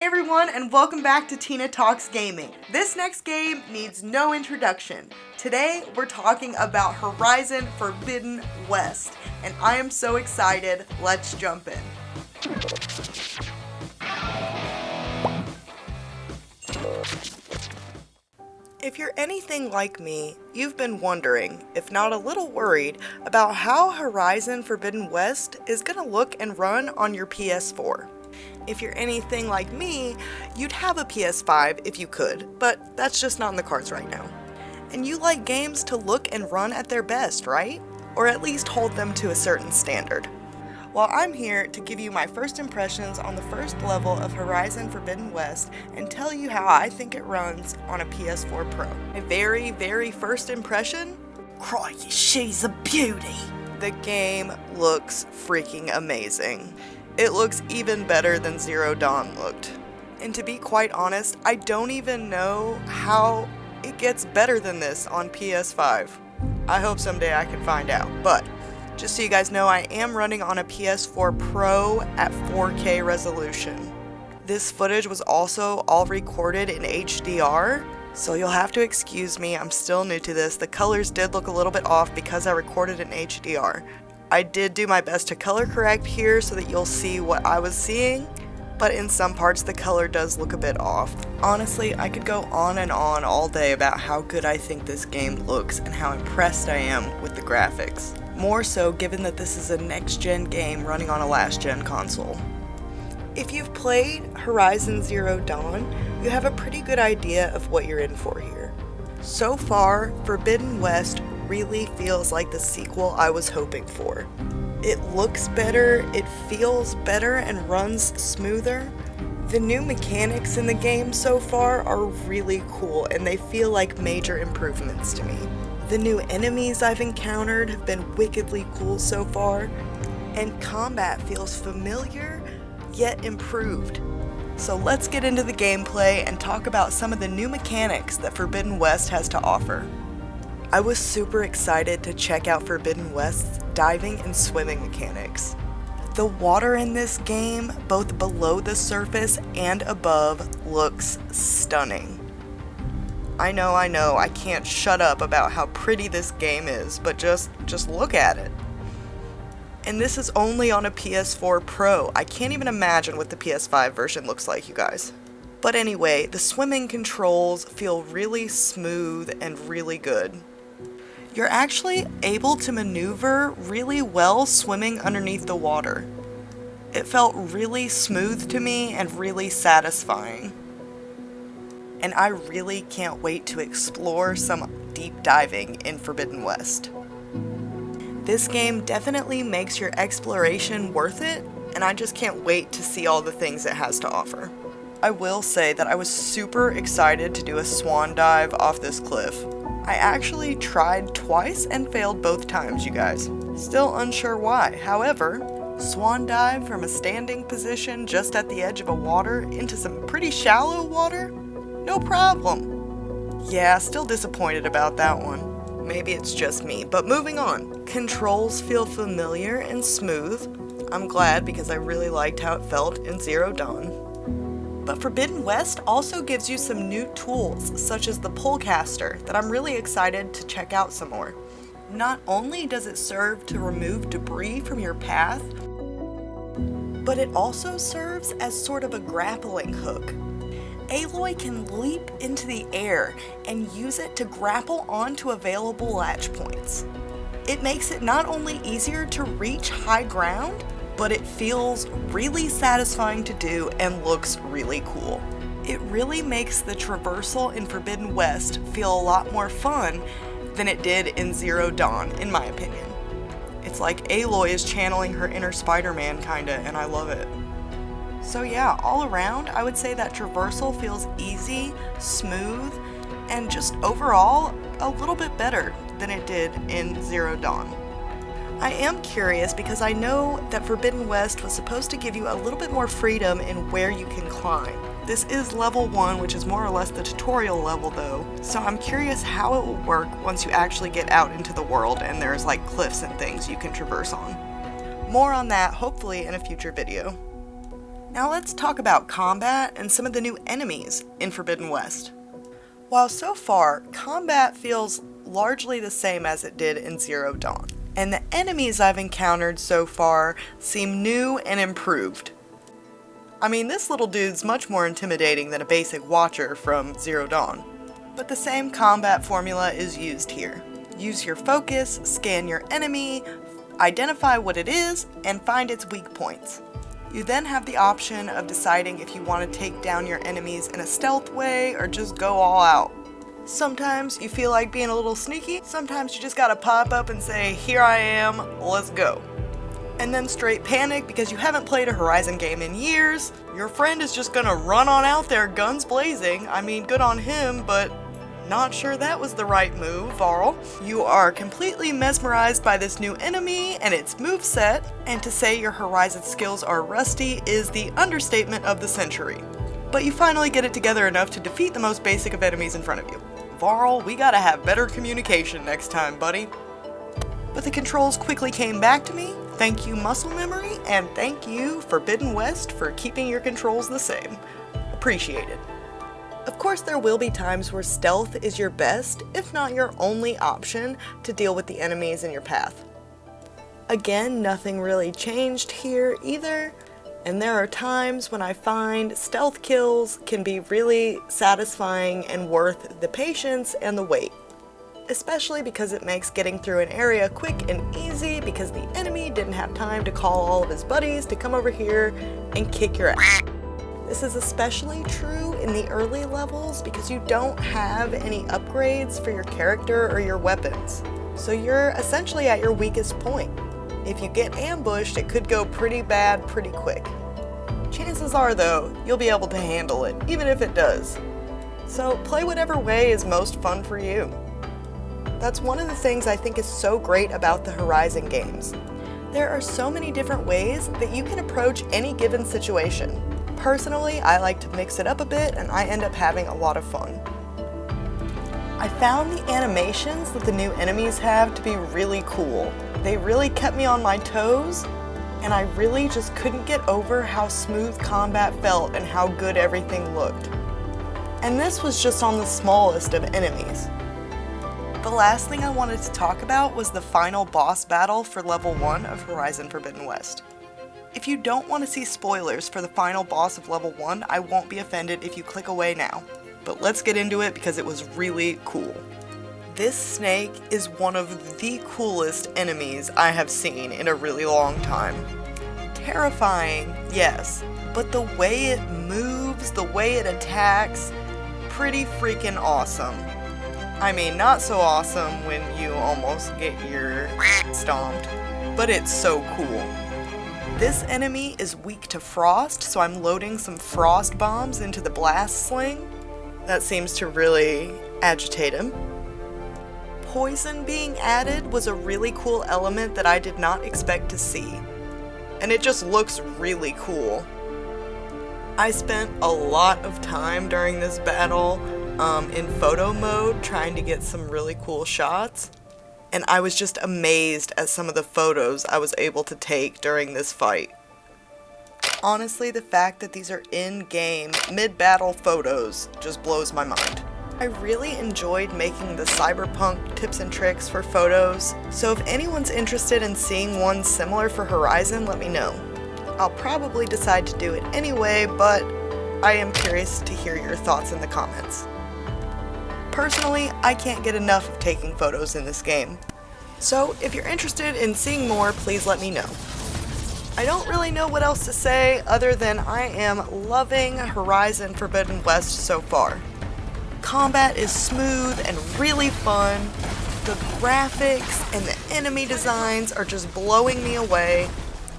everyone, and welcome back to Tina Talks Gaming. This next game needs no introduction. Today we're talking about Horizon Forbidden West, and I am so excited. Let's jump in. If you're anything like me, you've been wondering, if not a little worried, about how Horizon Forbidden West is gonna look and run on your PS4. If you're anything like me, you'd have a PS5 if you could, but that's just not in the cards right now. And you like games to look and run at their best, right? Or at least hold them to a certain standard. Well, I'm here to give you my first impressions on the first level of Horizon Forbidden West and tell you how I think it runs on a PS4 Pro. My very first impression? Crikey, she's a beauty! The game looks freaking amazing. It looks even better than Zero Dawn looked. And to be quite honest, I don't even know how it gets better than this on PS5. I hope someday I can find out, but just so you guys know, I am running on a PS4 Pro at 4K resolution. This footage was also all recorded in HDR, so you'll have to excuse me, I'm still new to this. The colors did look a little bit off because I recorded in HDR. I did do my best to color correct here so that you'll see what I was seeing, but in some parts the color does look a bit off. Honestly, I could go on and on all day about how good I think this game looks and how impressed I am with the graphics. More so given that this is a next-gen game running on a last-gen console. If you've played Horizon Zero Dawn, you have a pretty good idea of what you're in for here. So far, Forbidden West really feels like the sequel I was hoping for. It looks better, it feels better, and runs smoother. The new mechanics in the game so far are really cool, and they feel like major improvements to me. The new enemies I've encountered have been wickedly cool so far, and combat feels familiar, yet improved. So let's get into the gameplay and talk about some of the new mechanics that Forbidden West has to offer. I was super excited to check out Forbidden West's diving and swimming mechanics. The water in this game, both below the surface and above, looks stunning. I know, I can't shut up about how pretty this game is, but just look at it. And this is only on a PS4 Pro. I can't even imagine what the PS5 version looks like, you guys. But anyway, the swimming controls feel really smooth and really good. You're actually able to maneuver really well swimming underneath the water. It felt really smooth to me and really satisfying. And I really can't wait to explore some deep diving in Forbidden West. This game definitely makes your exploration worth it, and I just can't wait to see all the things it has to offer. I will say that I was super excited to do a swan dive off this cliff. I actually tried twice and failed both times, you guys. Still unsure why. However, swan dive from a standing position just at the edge of a water into some pretty shallow water? No problem. Yeah, still disappointed about that one. Maybe it's just me, but moving on. Controls feel familiar and smooth. I'm glad because I really liked how it felt in Zero Dawn. But Forbidden West also gives you some new tools, such as the Pullcaster, that I'm really excited to check out some more. Not only does it serve to remove debris from your path, but it also serves as sort of a grappling hook. Aloy can leap into the air and use it to grapple onto available latch points. It makes it not only easier to reach high ground, but it feels really satisfying to do and looks really cool. It really makes the traversal in Forbidden West feel a lot more fun than it did in Zero Dawn, in my opinion. It's like Aloy is channeling her inner Spider-Man kinda, and I love it. So yeah, all around, I would say that traversal feels easy, smooth, and just overall a little bit better than it did in Zero Dawn. I am curious because I know that Forbidden West was supposed to give you a little bit more freedom in where you can climb. This is level 1, which is more or less the tutorial level though, so I'm curious how it will work once you actually get out into the world and there's like cliffs and things you can traverse on. More on that hopefully in a future video. Now let's talk about combat and some of the new enemies in Forbidden West. While so far, combat feels largely the same as it did in Zero Dawn, and the enemies I've encountered so far seem new and improved. I mean, this little dude's much more intimidating than a basic watcher from Zero Dawn, but the same combat formula is used here. Use your focus, scan your enemy, identify what it is, and find its weak points. You then have the option of deciding if you want to take down your enemies in a stealth way or just go all out. Sometimes you feel like being a little sneaky, sometimes you just gotta pop up and say, here I am, let's go. And then straight panic because you haven't played a Horizon game in years. Your friend is just gonna run on out there guns blazing. I mean, good on him, but not sure that was the right move, Varl. You are completely mesmerized by this new enemy and its moveset, and to say your Horizon skills are rusty is the understatement of the century. But you finally get it together enough to defeat the most basic of enemies in front of you. Varl, we gotta have better communication next time, buddy. But the controls quickly came back to me. Thank you, muscle memory, and thank you, Forbidden West, for keeping your controls the same. Appreciated. Of course, there will be times where stealth is your best, if not your only option, to deal with the enemies in your path. Again, nothing really changed here either, and there are times when I find stealth kills can be really satisfying and worth the patience and the wait. Especially because it makes getting through an area quick and easy because the enemy didn't have time to call all of his buddies to come over here and kick your ass. This is especially true in the early levels because you don't have any upgrades for your character or your weapons. So you're essentially at your weakest point. If you get ambushed, it could go pretty bad pretty quick. Chances are though, you'll be able to handle it, even if it does. So play whatever way is most fun for you. That's one of the things I think is so great about the Horizon games. There are so many different ways that you can approach any given situation. Personally, I like to mix it up a bit and I end up having a lot of fun. I found the animations that the new enemies have to be really cool. They really kept me on my toes, and I really just couldn't get over how smooth combat felt and how good everything looked. And this was just on the smallest of enemies. The last thing I wanted to talk about was the final boss battle for level 1 of Horizon Forbidden West. If you don't want to see spoilers for the final boss of level 1, I won't be offended if you click away now. But let's get into it because it was really cool. This snake is one of the coolest enemies I have seen in a really long time. Terrifying, yes, but the way it moves, the way it attacks, pretty freaking awesome. I mean, not so awesome when you almost get your stomped, but it's so cool. This enemy is weak to frost, so I'm loading some frost bombs into the blast sling. That seems to really agitate him. Poison being added was a really cool element that I did not expect to see, and it just looks really cool. I spent a lot of time during this battle in photo mode trying to get some really cool shots, and I was just amazed at some of the photos I was able to take during this fight. Honestly, the fact that these are in-game, mid-battle photos just blows my mind. I really enjoyed making the cyberpunk tips and tricks for photos, so if anyone's interested in seeing one similar for Horizon, let me know. I'll probably decide to do it anyway, but I am curious to hear your thoughts in the comments. Personally, I can't get enough of taking photos in this game. So if you're interested in seeing more, please let me know. I don't really know what else to say other than I am loving Horizon Forbidden West so far. Combat is smooth and really fun. The graphics and the enemy designs are just blowing me away.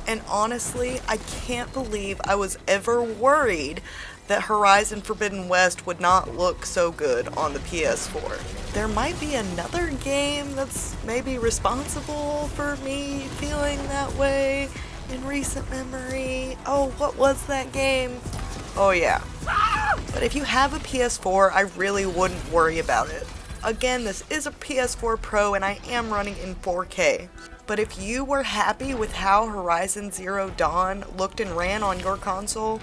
And honestly, I can't believe I was ever worried that Horizon Forbidden West would not look so good on the PS4. There might be another game that's maybe responsible for me feeling that way in recent memory. Oh, what was that game? Oh yeah. But if you have a PS4, I really wouldn't worry about it. Again, this is a PS4 Pro and I am running in 4K. But if you were happy with how Horizon Zero Dawn looked and ran on your console,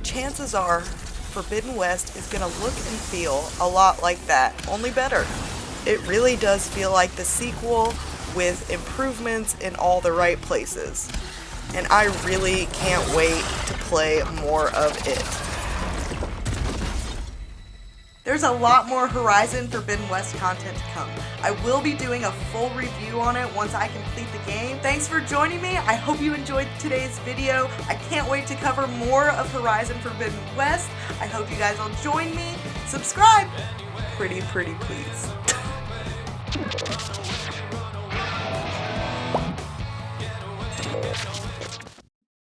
chances are Forbidden West is going to look and feel a lot like that, only better. It really does feel like the sequel with improvements in all the right places. And I really can't wait to play more of it. There's a lot more Horizon Forbidden West content to come. I will be doing a full review on it once I complete the game. Thanks for joining me. I hope you enjoyed today's video. I can't wait to cover more of Horizon Forbidden West. I hope you guys will join me. Subscribe. Pretty please.